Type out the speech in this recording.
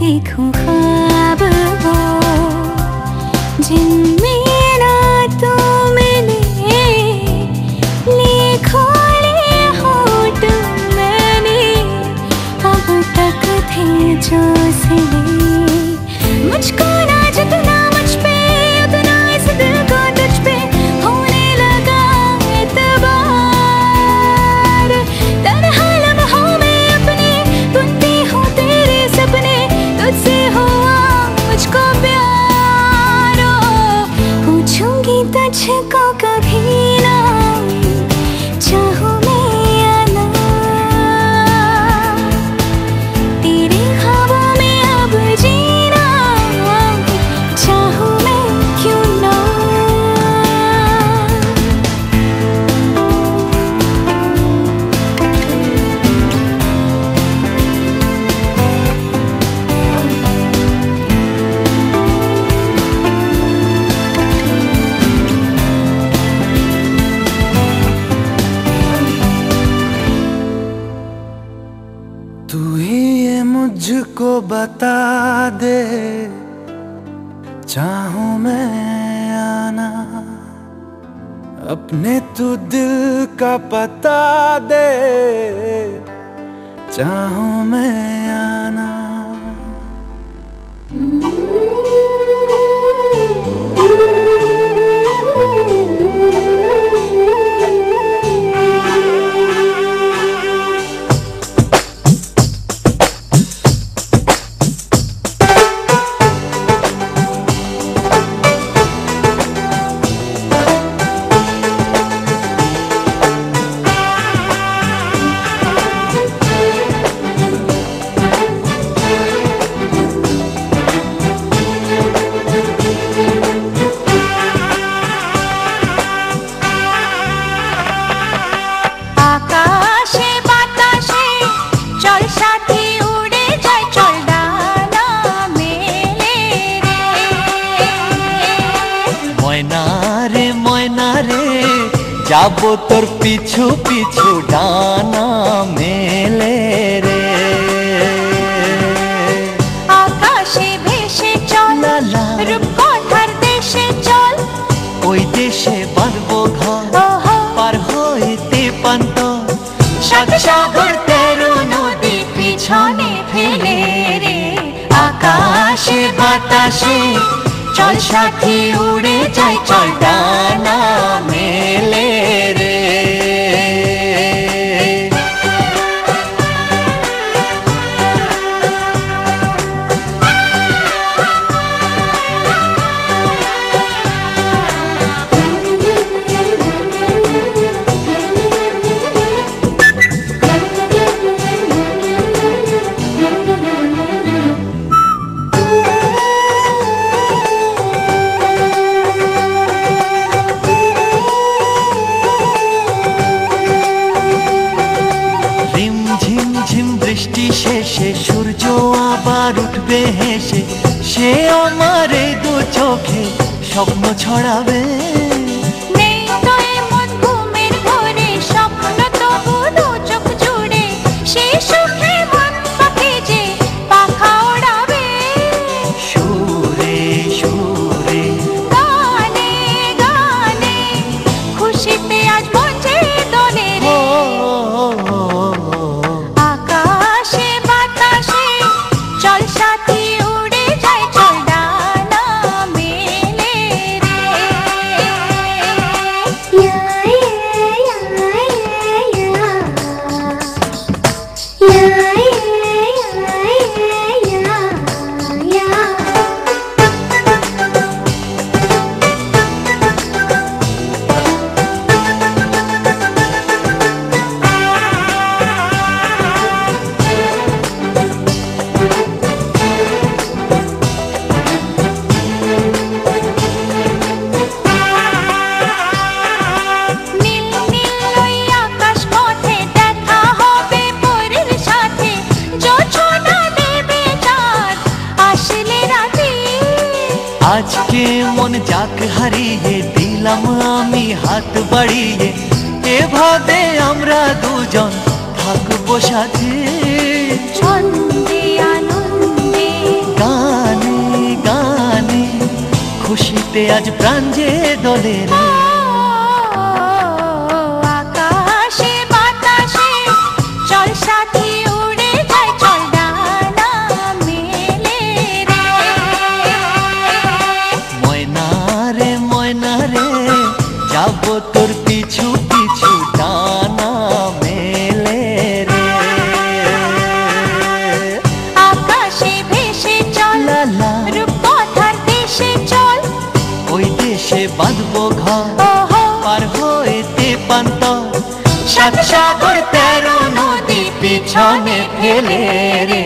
देखूं ख्वाब वो जिनमें ना तू मिले, खोले होठ मैंने अब तक थे जो सिले। मुझको ना जितना मुझ पे उतना इस दिल को तुझ पे होने लगा एतबार। तन्हा लम्हों में अपने बुनती हूँ तेरे सपने, तुझसे हुआ मुझको प्यार। पूछूंगी तुझको कभी ना चाहूँ मैं या ना, तेरे ख्वाबों में अब जीना चाहूँ मैं क्यों ना। तू ही ये मुझको बता दे, चाहूं मैं आना, अपने तू दिल का पता दे, चाहूं मैं आना। যাবো তোর পিছু পিছু ডানা মেলে রে। আকাশে ভেসে চল রূপকথার দেশে চল, ওই দেশে বাঁধবো ঘর পার হইতে পান্ত, সাত সাগর তেরো নদী পিছনে ফেলে রে। আকাশে বাতাসে চল সাথী উড়ে যাই, চল ডানা মেলে রে। বৃষ্টি শেষে সূর্য আবার উঠবে হেসে, সে আমার এই দু চোখে স্বপ্ন ছড়াবে। নেই তো এমন ঘুমের ঘরে স্বপ্ন তবু দু চোখ জুড়ে, সে সুখে মন পাখি যে পাখা ওড়াবে। সুরে সুরে গানে গানে খুশিতে আজ মঞ্চে দোলে রে। চল সাথী উড়ে যাই, চল ডানা মেলে রে। আজকে মন যাক হারিয়ে দিলাম আমি হাত বাড়িয়ে, এভাবে আমরা দুজন থাকবো সাথে। ছন্দে আনন্দে ছুটে আজ প্রাণ যে দোলে রে। আকাশে বাতাসে চল সাথী উড়ে যাই, চল ডানা মেলে রে। ময়না রে যাব তোর পিছু পিছু ডানা মেলে রে। আকাশে ভেসে চল লালা রূপকথার দেশে চল, ওই দেশে বাঁধবো ঘর ওহো পার হইতে পান্তর। সাত সাগর 13 নদী পিছনে ফেলে রে।